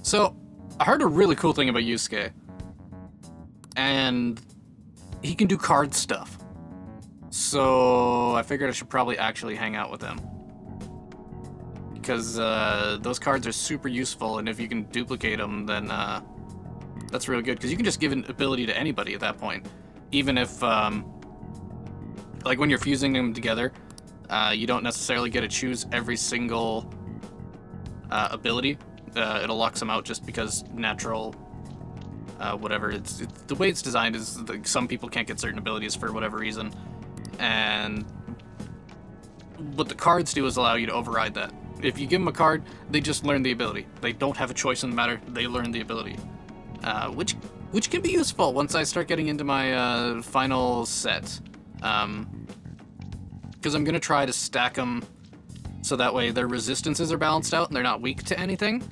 So, I heard a really cool thing about Yusuke. And he can do card stuff. So, I figured I should probably actually hang out with him. Because those cards are super useful, and if you can duplicate them, then that's really good. Because you can just give an ability to anybody at that point. Even if, like when you're fusing them together, you don't necessarily get to choose every single ability. It'll lock some out just because natural, whatever. It's the way it's designed is some people can't get certain abilities for whatever reason. And what the cards do is allow you to override that. If you give them a card, they just learn the ability. They don't have a choice in the matter. They learn the ability, which can be useful once I start getting into my final set. Because I'm gonna try to stack them so that way their resistances are balanced out and they're not weak to anything.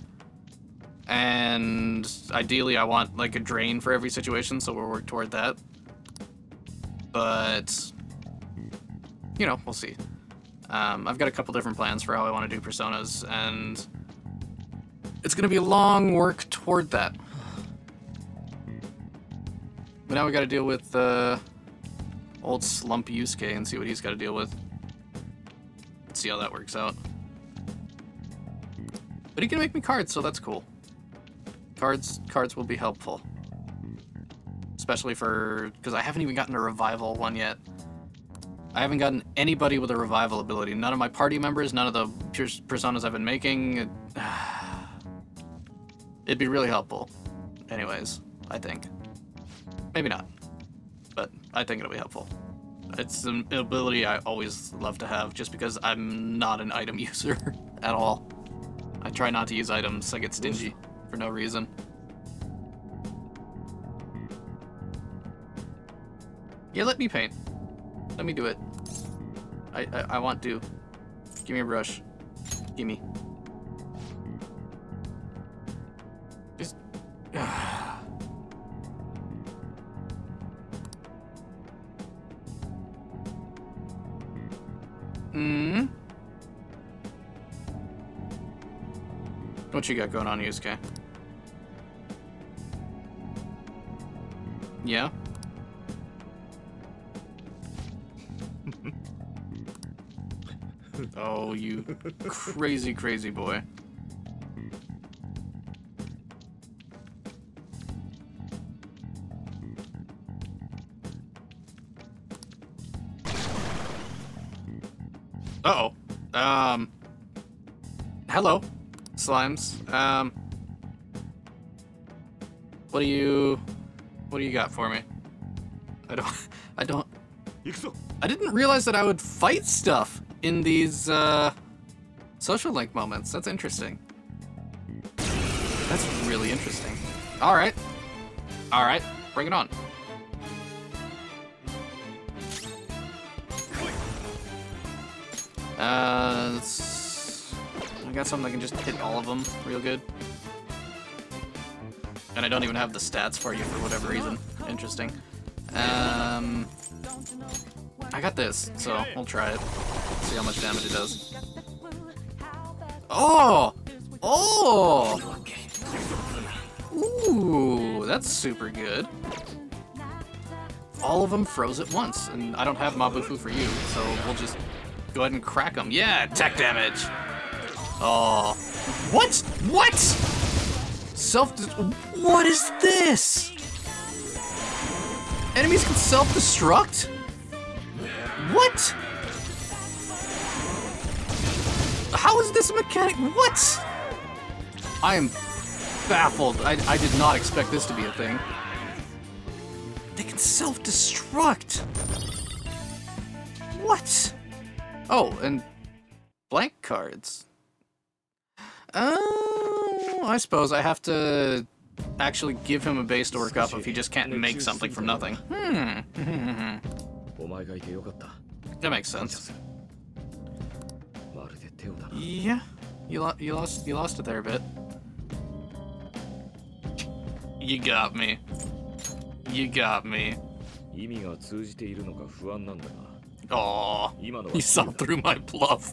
And ideally, I want like a drain for every situation, so we'll work toward that. But you know, we'll see. I've got a couple different plans for how I want to do personas, and it's gonna be a long work toward that. But now we gotta deal with old slump Yusuke and see what he's gotta deal with. Let's see how that works out. But he can make me cards, so that's cool. Cards will be helpful. Especially for, because I haven't even gotten a revival one yet. I haven't gotten anybody with a revival ability. None of my party members, none of the personas I've been making. It'd be really helpful. Anyways, I think. Maybe not. But I think it'll be helpful. It's an ability I always love to have, just because I'm not an item user at all. I try not to use items. I get stingy for no reason. Yeah, let me paint. Let me do it. I want to. Give me a brush. Gimme. Just... What you got going on, Yusuke? Yeah? Oh, you crazy, crazy boy. Uh-oh. Hello, slimes. What do you got for me? I didn't realize that I would fight stuff in these, social link moments. That's interesting. That's really interesting. Alright. Alright, bring it on. I got something that can just hit all of them real good. And I don't even have the stats for you for whatever reason. Interesting. I got this, so we'll try it. See how much damage it does. Oh! Oh! Ooh, that's super good. All of them froze at once, and I don't have Mabufu for you, so we'll just go ahead and crack them. Yeah, tech damage! Oh. What? What? What is this? Enemies can self-destruct? What? How is this a mechanic? What? I am baffled. I did not expect this to be a thing. They can self-destruct. What? Oh, and blank cards. Oh, I suppose I have to actually give him a base to work up if he just can't make something from nothing. That makes sense. Yeah, you lost it there a bit. You got me. You got me. Aw, you saw through my bluff.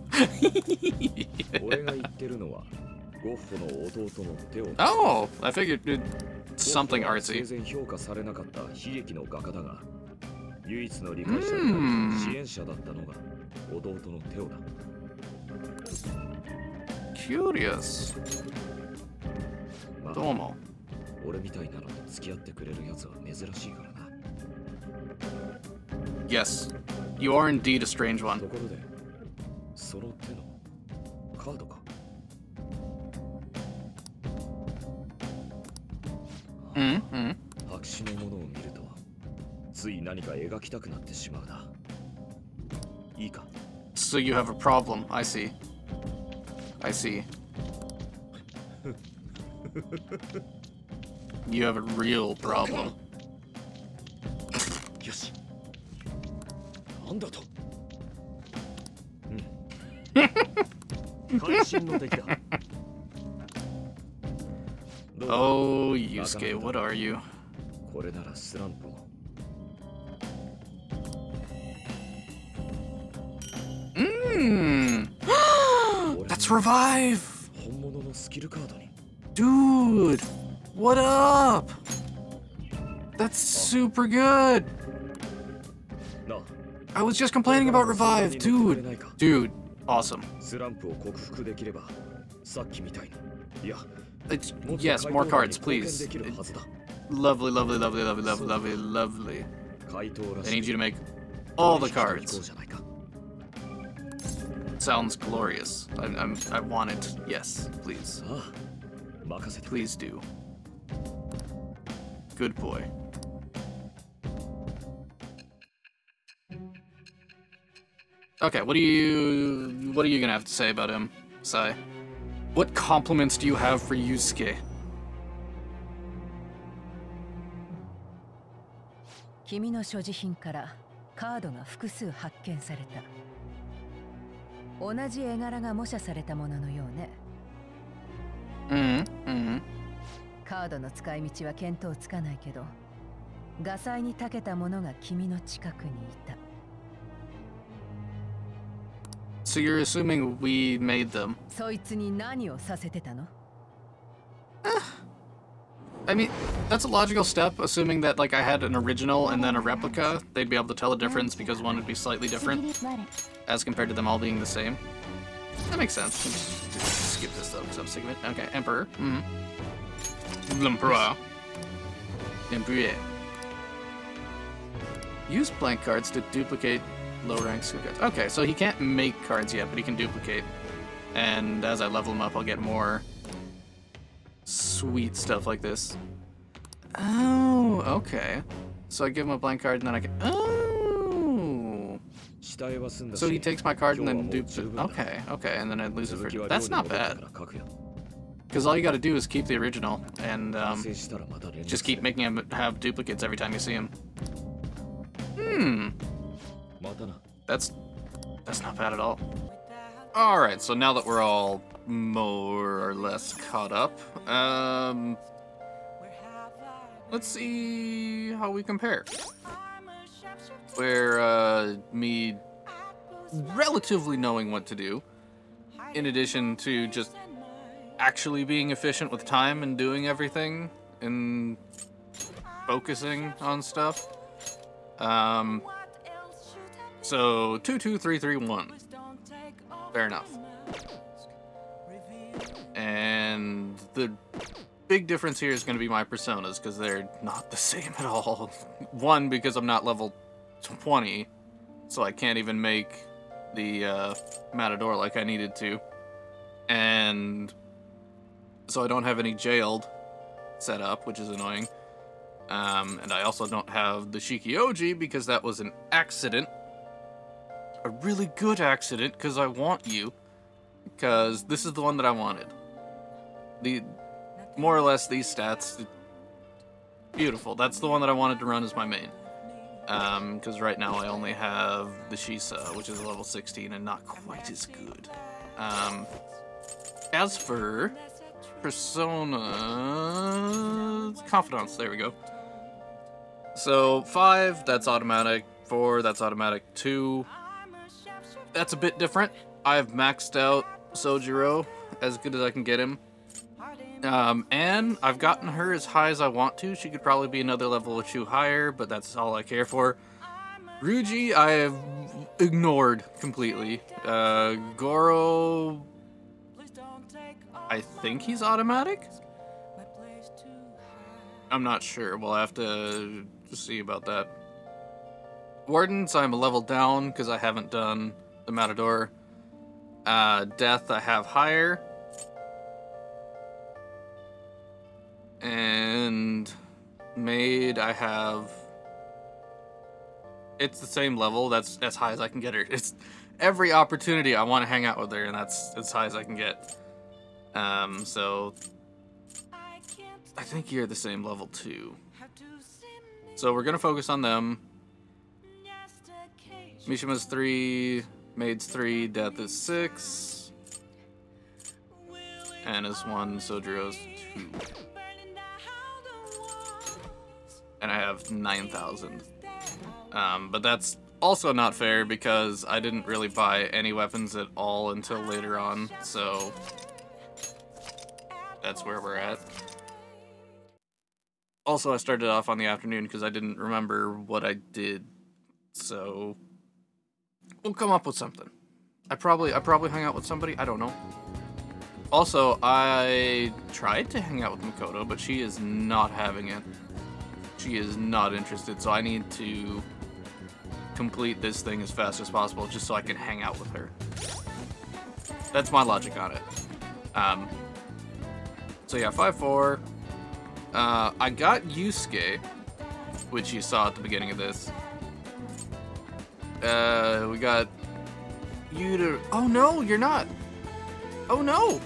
Oh, I figured something artsy. Curious. Domo. Yes, you are indeed a strange one. So you have a problem. I see. I see. You have a real problem. Oh, Yusuke, what are you? That's revive! Dude, what up? That's super good. I was just complaining about revive, dude. Dude, awesome. Yes, more cards, please. Lovely, lovely, lovely, lovely, lovely, lovely, lovely. I need you to make all the cards. Sounds glorious. I want it. Yes, please. Please do. Good boy. Okay, what are you gonna have to say about him, Sai? What compliments do you have for Yusuke? 君の所持品からカードが複数発見された。同じ絵柄が模写されたもののようね。カードの使い道は見当つかないけど、画才に長けたものが君の近くにいた。So you're assuming we made them? そいつに何をさせてたの? I mean, that's a logical step, assuming that like I had an original and then a replica. They'd be able to tell the difference because one would be slightly different as compared to them all being the same. That makes sense. Skip this though because I'm sick of it. Okay, Emperor. L'Empereur. Empereur. Use blank cards to duplicate low rank skill cards. Okay, so he can't make cards yet, but he can duplicate. And as I level him up, I'll get more sweet stuff like this. Oh, okay. So I give him a blank card and then I can... Oh! So he takes my card and then dupes it. Okay, okay, and then I lose it for... That's not bad. Because all you gotta do is keep the original and just keep making him have duplicates every time you see him. That's not bad at all. Alright, so now that we're all more or less caught up, let's see how we compare. Where me relatively knowing what to do, in addition to just actually being efficient with time and doing everything and focusing on stuff. So 2, 2, 3, 3, 1. Fair enough. And the big difference here is going to be my personas, because they're not the same at all. One, because I'm not level 20, so I can't even make the Matador like I needed to. And so I don't have any jailed set up, which is annoying. And I also don't have the Shikioji because that was an accident. A really good accident, because I want you. Because this is the one that I wanted. More or less these stats. Beautiful. That's the one that I wanted to run as my main. Because right now I only have the Shisa, which is a level 16 and not quite as good. As for Persona... Confidants, there we go. So 5, that's automatic. 4, that's automatic. 2, that's a bit different. I've maxed out Sojiro as good as I can get him. And I've gotten her as high as I want to. She could probably be another level or two higher, but that's all I care for. Ryuji, I have ignored completely. Goro, I think he's automatic? I'm not sure. We'll have to see about that. Wardens, I'm a level down because I haven't done the Matador. Death, I have higher. And Maid, I have... It's the same level. That's as high as I can get her. It's every opportunity I want to hang out with her, and that's as high as I can get. So... I think you're the same level too. So we're gonna focus on them. Mishima's 3, Maid's 3, Death is 6. Anna's 1, Sojiro's 2. And I have 9,000. But that's also not fair because I didn't really buy any weapons at all until later on, so that's where we're at. Also, I started off on the afternoon because I didn't remember what I did, so we'll come up with something. I probably hung out with somebody, I don't know. Also, I tried to hang out with Makoto, but she is not having it. She is not interested, so I need to complete this thing as fast as possible just so I can hang out with her. That's my logic on it. So yeah, 5-4. I got Yusuke, which you saw at the beginning of this. We got you to... Oh no, you're not. Oh no.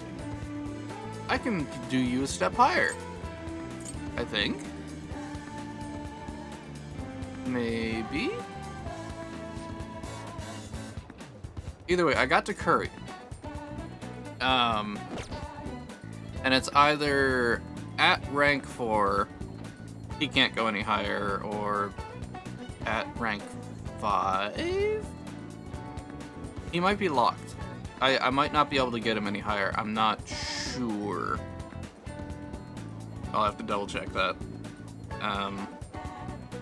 I can do you a step higher, I think. Maybe? Either way, I got to Curry. And it's either at rank 4, he can't go any higher, or at rank 5? He might be locked. I might not be able to get him any higher. I'm not sure. I'll have to double check that.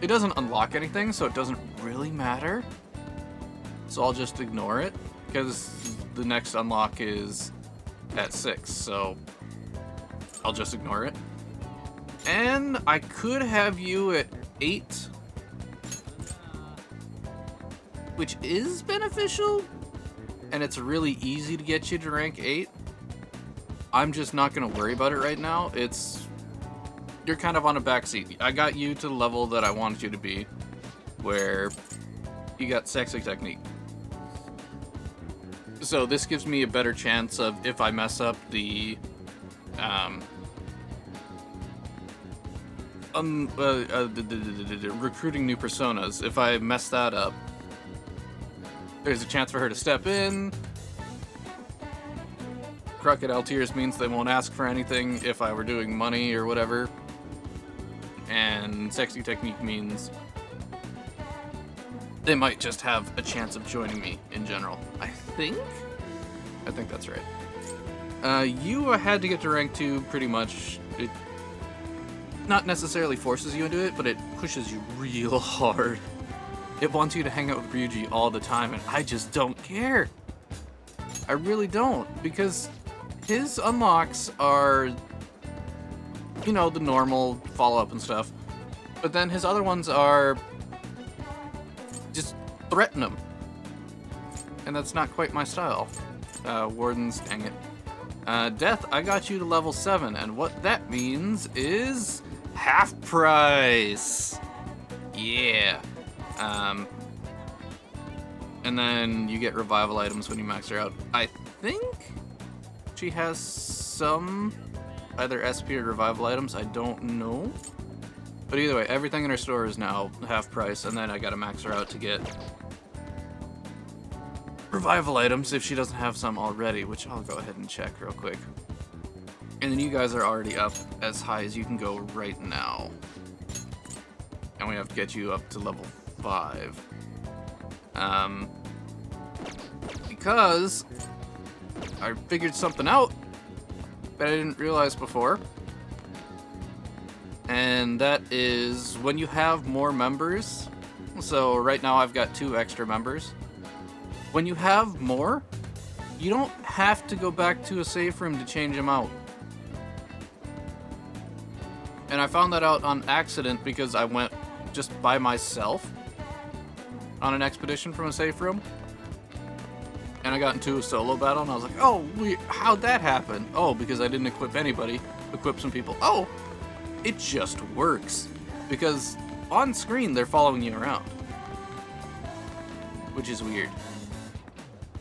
It doesn't unlock anything, so it doesn't really matter. So I'll just ignore it, because the next unlock is at 6, so I'll just ignore it. And I could have you at 8, which is beneficial, and it's really easy to get you to rank 8. I'm just not going to worry about it right now. You're kind of on a backseat. I got you to the level that I wanted you to be, where you got sexy technique. So this gives me a better chance of, if I mess up the recruiting new personas, if I mess that up, there's a chance for her to step in. Crocodile Tears means they won't ask for anything if I were doing money or whatever. And Sexy Technique means they might just have a chance of joining me in general. I think that's right. You had to get to rank 2 pretty much. It not necessarily forces you into it, but it pushes you real hard. It wants you to hang out with Ryuji all the time, and I just don't care. I really don't, because his unlocks are, you know, the normal follow-up and stuff. But then his other ones are just threaten him. And that's not quite my style. Wardens, dang it. Death, I got you to level 7, and what that means is half price. Yeah. And then you get revival items when you max her out. I think she has some either SP or revival items, I don't know. But either way, everything in her store is now half price, and then I gotta max her out to get revival items if she doesn't have some already, which I'll go ahead and check real quick. And then you guys are already up as high as you can go right now. And we have to get you up to level 5. Because I figured something out. that I didn't realize before. And that is when you have more members. So right now I've got 2 extra members. When you have more, you don't have to go back to a safe room to change them out. And I found that out on accident because I went just by myself on an expedition from a safe room. And I got into a solo battle and I was like, oh, how'd that happen? Oh, because I didn't equip anybody. Equip some people. Oh, it just works. Because on screen, they're following you around. Which is weird.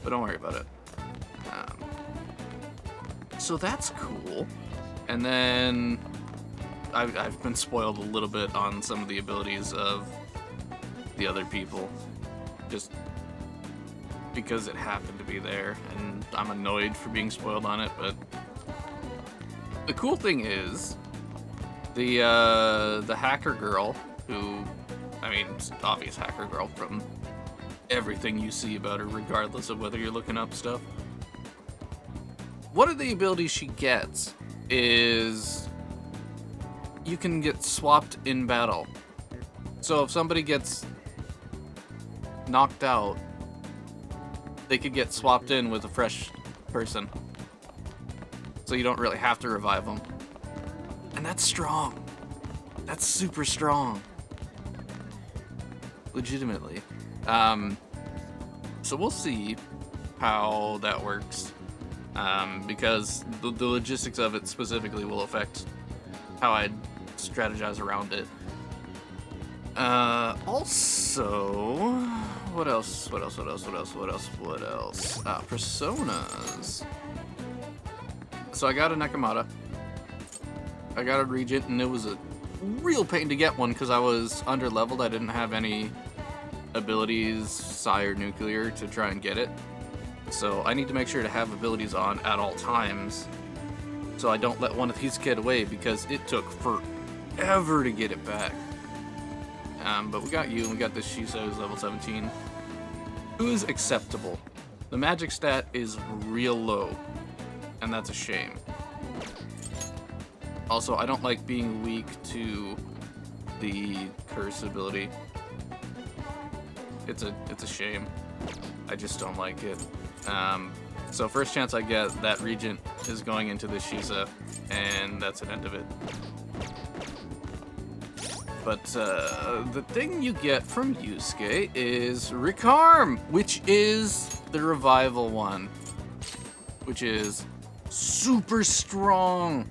But don't worry about it. So that's cool. And then I've been spoiled a little bit on some of the abilities of the other people. Just because it happened to be there, and I'm annoyed for being spoiled on it, but the cool thing is the hacker girl, who, I mean, obvious hacker girl from everything you see about her, regardless of whether you're looking up stuff. One of the abilities she gets is you can get swapped in battle. So if somebody gets knocked out, they could get swapped in with a fresh person. So you don't really have to revive them. And that's strong. That's super strong. Legitimately. So we'll see how that works. Because the logistics of it specifically will affect how I strategize around it. Also, what else? Personas. So I got a Nekomata. I got a Regent, and it was a real pain to get one because I was under-leveled. I didn't have any abilities, Psi or Nuclear, to try and get it. So I need to make sure to have abilities on at all times so I don't let one of these get away because it took forever to get it back. But we got you, and we got this Shiso who's level 17. Who is acceptable. The magic stat is real low, and that's a shame. Also, I don't like being weak to the curse ability. It's a shame. I just don't like it. So first chance I get, that Regent is going into the Shiso, and that's an end of it. But the thing you get from Yusuke is Recarm, which is the revival one, which is super strong.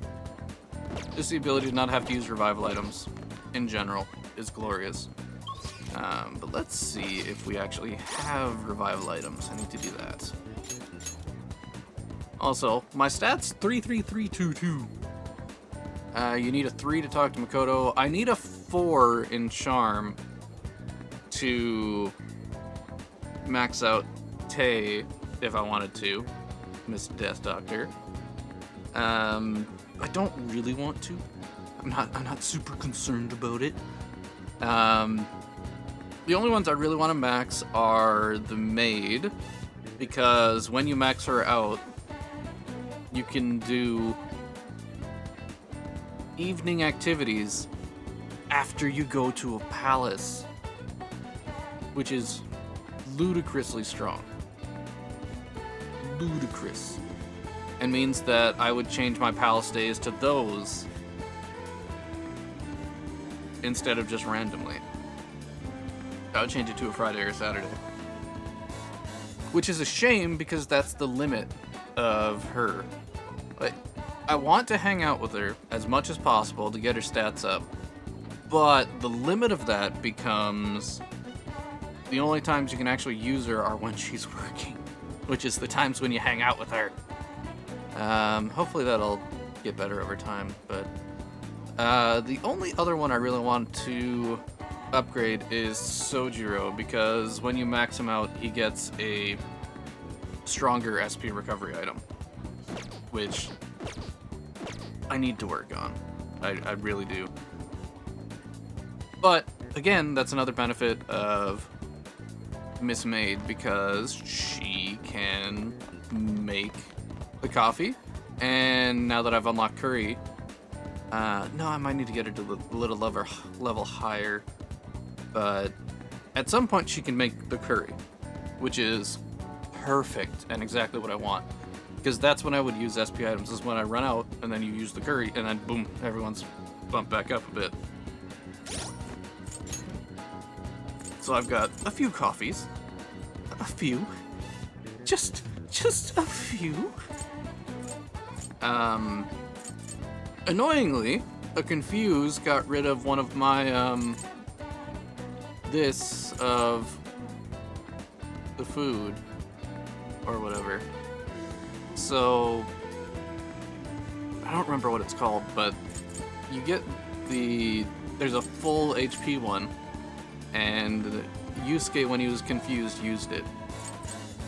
Just the ability to not have to use revival items in general is glorious. But let's see if we actually have revival items. I need to do that. Also, my stats 33322. You need a 3 to talk to Makoto. I need a 4 in Charm to max out Tay if I wanted to, Miss Death Doctor. I don't really want to. I'm not super concerned about it. The only ones I really want to max are the Maid, because when you max her out, you can do evening activities after you go to a palace, which is ludicrously strong. Ludicrous. And means that I would change my palace days to those instead of just randomly. I would change it to a Friday or a Saturday. Which is a shame because that's the limit of her. Like, I want to hang out with her as much as possible to get her stats up, but the limit of that becomes the only times you can actually use her are when she's working, which is the times when you hang out with her. Hopefully that'll get better over time, but the only other one I really want to upgrade is Sojiro, because when you max him out, he gets a stronger SP recovery item, which I need to work on. I really do. But, again, that's another benefit of Miss Maid, because she can make the coffee, And now that I've unlocked Curry, no, I might need to get her to a little level higher. But at some point she can make the Curry, which is perfect and exactly what I want. Because that's when I would use SP items, is when I run out, and then you use the Curry, and then boom, everyone's bumped back up a bit. So I've got a few coffees. A few. Just a few. Annoyingly, a Confuse got rid of one of my, this of the food, or whatever. So, I don't remember what it's called, but you get there's a full HP one, and Yusuke, when he was confused, used it.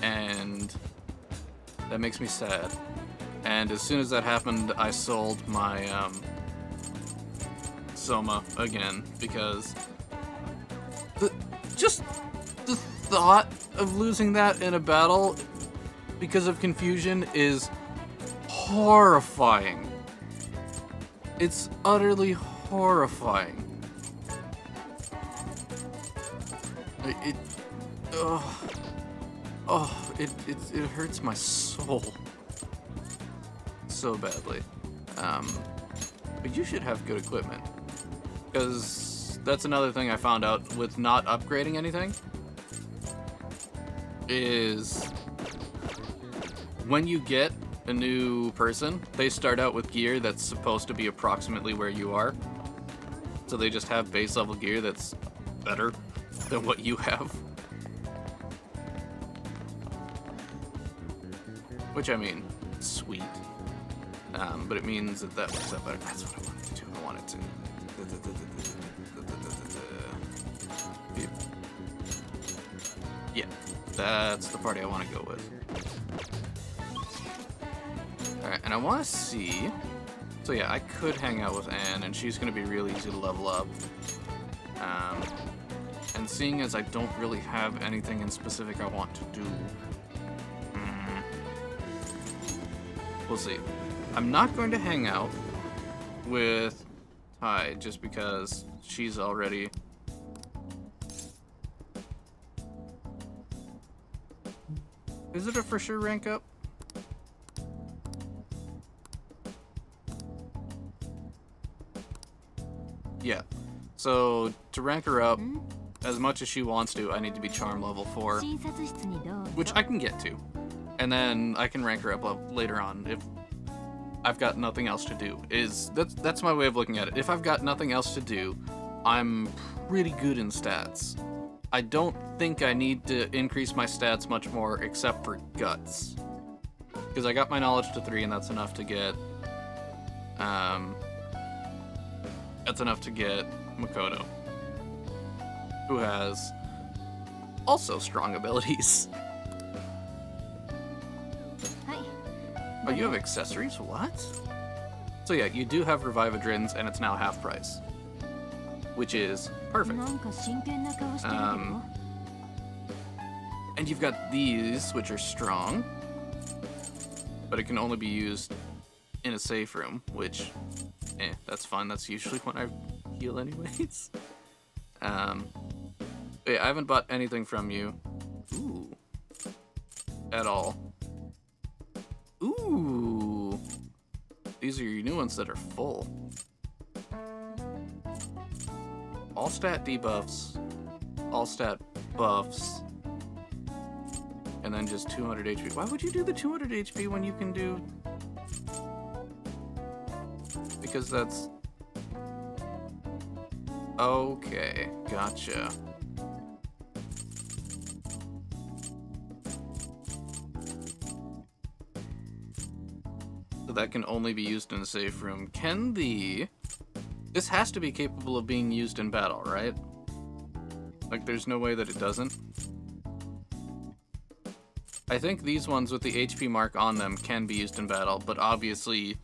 And that makes me sad. And as soon as that happened, I sold my, Soma again, because just the thought of losing that in a battle because of confusion is horrifying. It's utterly horrifying. It hurts my soul so badly. But you should have good equipment, because that's another thing I found out with not upgrading anything, is when you get a new person, they start out with gear that's supposed to be approximately where you are. So they just have base level gear that's better than what you have. Which, I mean, sweet. But it means that that works out better. That's what I wanted to do. I wanted to... Yeah, that's the party I want to go with. Alright, and I want to see... So yeah, I could hang out with Anne, and she's going to be real easy to level up. And seeing as I don't really have anything in specific I want to do... We'll see. I'm not going to hang out with Ty, just because she's already... Is it a for sure rank up? Yeah. So, to rank her up, as much as she wants to, I need to be charm level 4. Which I can get to. And then I can rank her up later on if I've got nothing else to do. That's my way of looking at it. If I've got nothing else to do, I'm pretty good in stats. I don't think I need to increase my stats much more except for guts. Because I got my knowledge to 3 and that's enough to get Makoto, who has also strong abilities. Oh, you have accessories? What? So yeah, you do have Revivadrins, and it's now half price. Which is perfect. And you've got these, which are strong. But it can only be used in a safe room, which, that's fine. That's usually when I heal anyways. But yeah, I haven't bought anything from you. Ooh. At all. Ooh, these are your new ones that are full. All stat debuffs, all stat buffs, and then just 200 HP. Why would you do the 200 HP when you can do... Because that's... Okay, gotcha. That can only be used in a safe room. Can the... This has to be capable of being used in battle, right? Like, there's no way that it doesn't. I think these ones with the HP mark on them can be used in battle, but obviously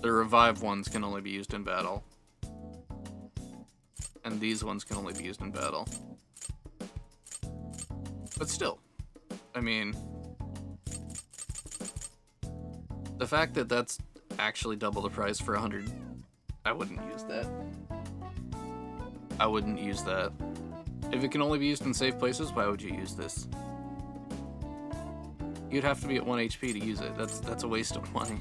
the revive ones can only be used in battle. And these ones can only be used in battle. But still, I mean... The fact that that's actually double the price for 100, I wouldn't use that. I wouldn't use that. If it can only be used in safe places, why would you use this? You'd have to be at 1 HP to use it. That's a waste of money.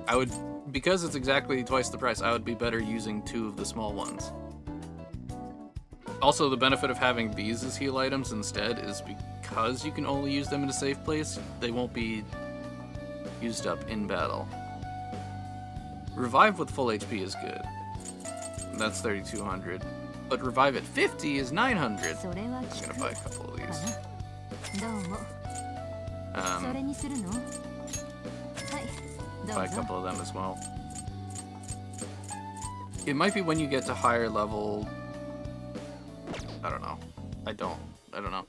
I would, because it's exactly twice the price, I would be better using 2 of the small ones. Also, the benefit of having these as heal items instead is because you can only use them in a safe place, they won't be used up in battle. Revive with full HP is good. That's 3,200. But Revive at 50 is 900. I'm gonna buy a couple of these. Buy a couple of them as well. It might be when you get to higher level. I don't know. I don't know.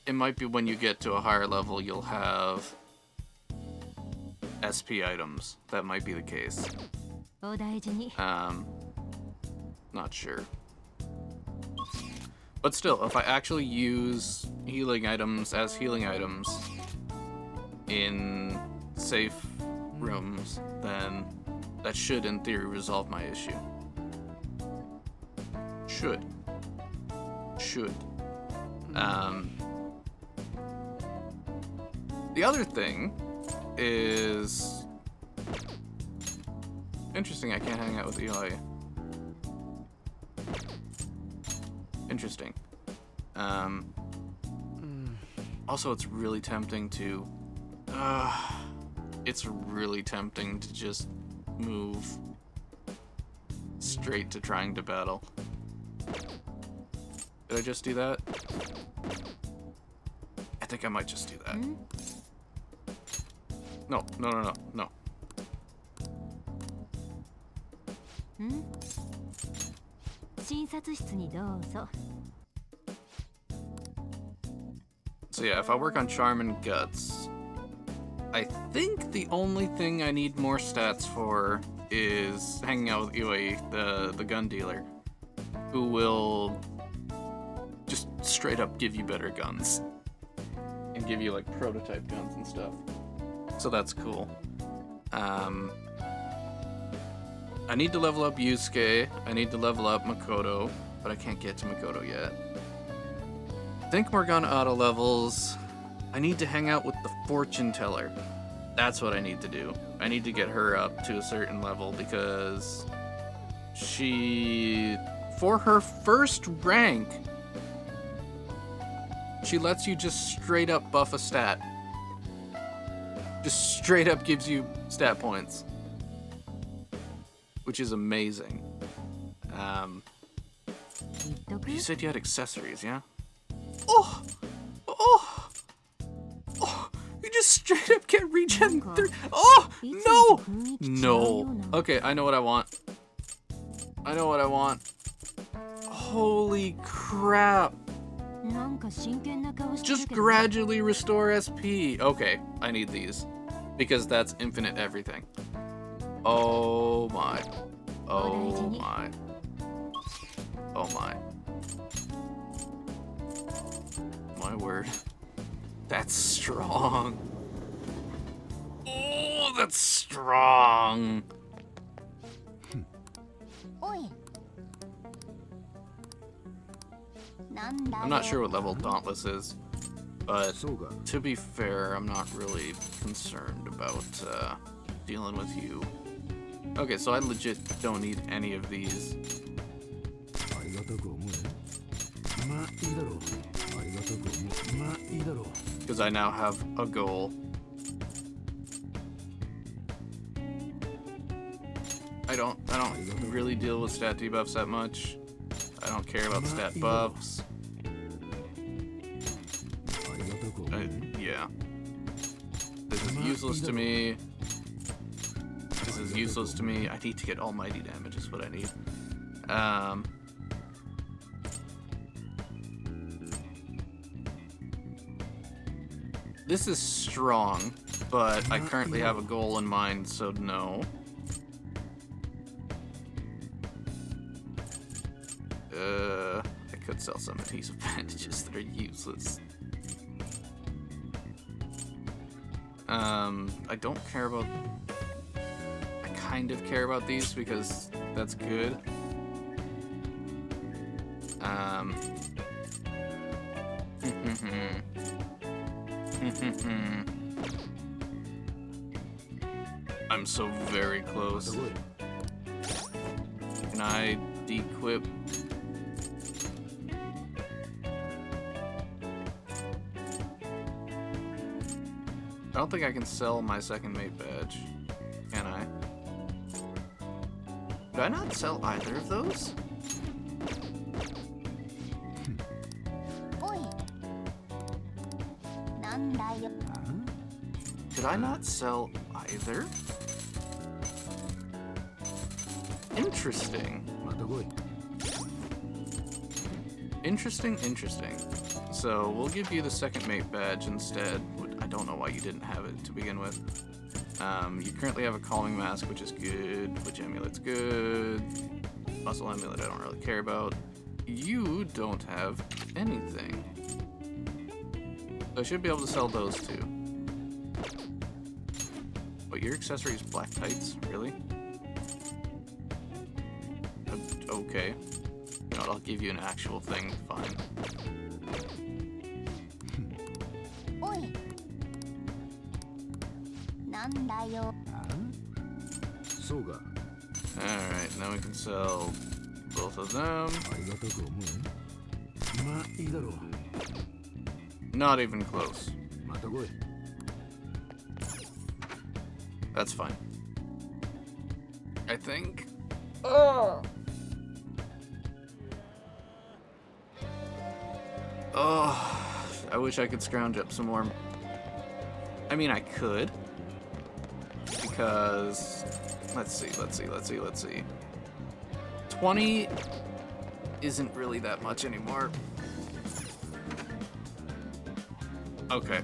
It might be when you get to a higher level you'll have SP items. That might be the case. Not sure. But still, if I actually use healing items as healing items in safe rooms, then that should, in theory, resolve my issue. Should. The other thing is... Interesting, I can't hang out with Eli. Interesting. Also, it's really tempting to... it's really tempting to just move straight to trying to battle. Did I just do that? I think I might just do that. No. So yeah, if I work on Charm and Guts, I think the only thing I need more stats for is hanging out with Yue, the gun dealer, who will just straight up give you better guns and give you like prototype guns and stuff. So that's cool. I need to level up Yusuke, I need to level up Makoto, but I can't get to Makoto yet. I think Morgana auto levels. I need to hang out with the fortune teller. That's what I need to do. I need to get her up to a certain level because she, for her first rank, she lets you just straight up buff a stat. Just straight up gives you stat points. Which is amazing. You said you had accessories, yeah? Oh! You just straight up get regen 3. Oh! No! No. Okay, I know what I want. Holy crap. Just gradually restore SP. Okay, I need these. Because that's infinite everything. Oh my. Oh my. Oh my. My word. That's strong. Oh, that's strong. I'm not sure what level Dauntless is, but to be fair, I'm not really concerned about dealing with you. Okay, so I legit don't need any of these. Because I now have a goal. I don't really deal with stat debuffs that much. I don't care about stat buffs. Yeah. This is useless to me. This is useless to me. I need to get almighty damage is what I need. This is strong, but I currently have a goal in mind, so no. I could sell some adhesive bandages that are useless. I don't care about... I kind of care about these because that's good. I'm so very close. Can I dequip? I don't think I can sell my second mate badge, can I? Did I not sell either of those? Did I not sell either? Interesting. Interesting. So we'll give you the second mate badge instead. I don't know why you didn't have it to begin with. You currently have a calming mask, which is good. Which amulet's good. Muscle amulet I don't really care about. You don't have anything. So I should be able to sell those too. But your accessory is black tights? Really? Okay. You know what, I'll give you an actual thing. Fine. Alright, now we can sell both of them. Not even close. That's fine. I think. Oh, I wish I could scrounge up some more. I mean, I could. Because, let's see. 20 isn't really that much anymore. Okay.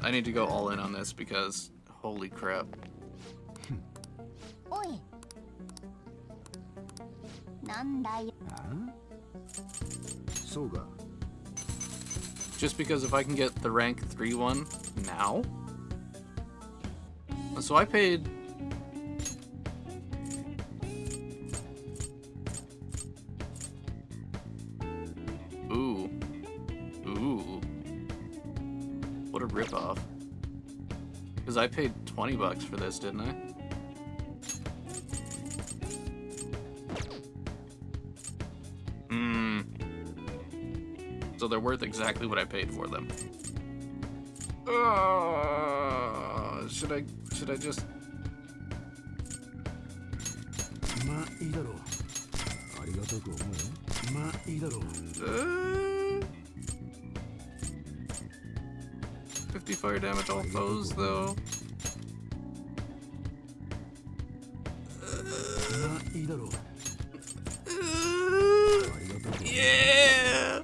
I need to go all in on this because, holy crap. Just because if I can get the rank 3 one now. So I paid... Ooh. What a ripoff. Because I paid 20 bucks for this, didn't I? So they're worth exactly what I paid for them. Should I just... $50 fire damage all foes though. Yeah!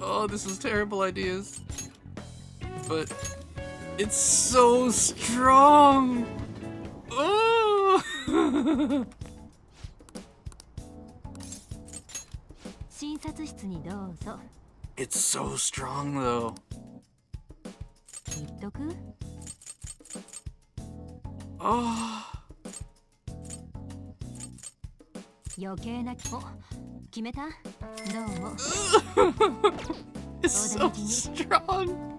Oh, this is terrible ideas. But it's so strong. Oh! It's so strong though. Oh. It's so strong.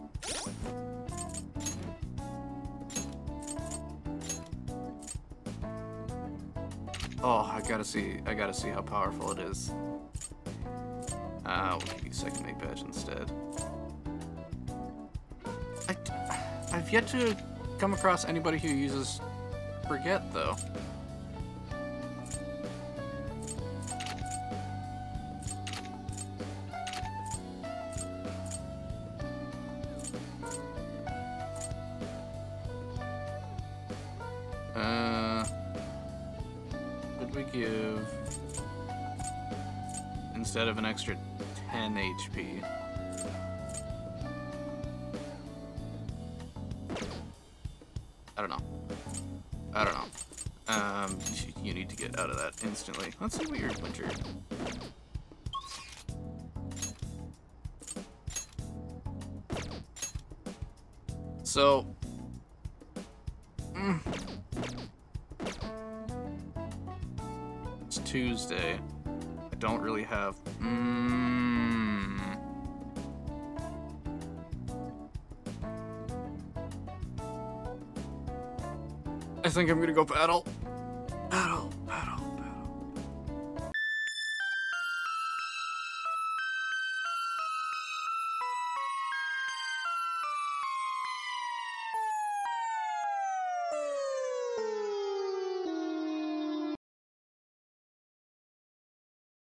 Oh, I gotta see how powerful it is. We'll give you second mate badge instead. I've yet to come across anybody who uses Forget though. Would we give, instead of an extra 10 HP? I don't know. You need to get out of that instantly. Let's see what your winter. So... It's Tuesday. I don't really have... I think I'm gonna go paddle.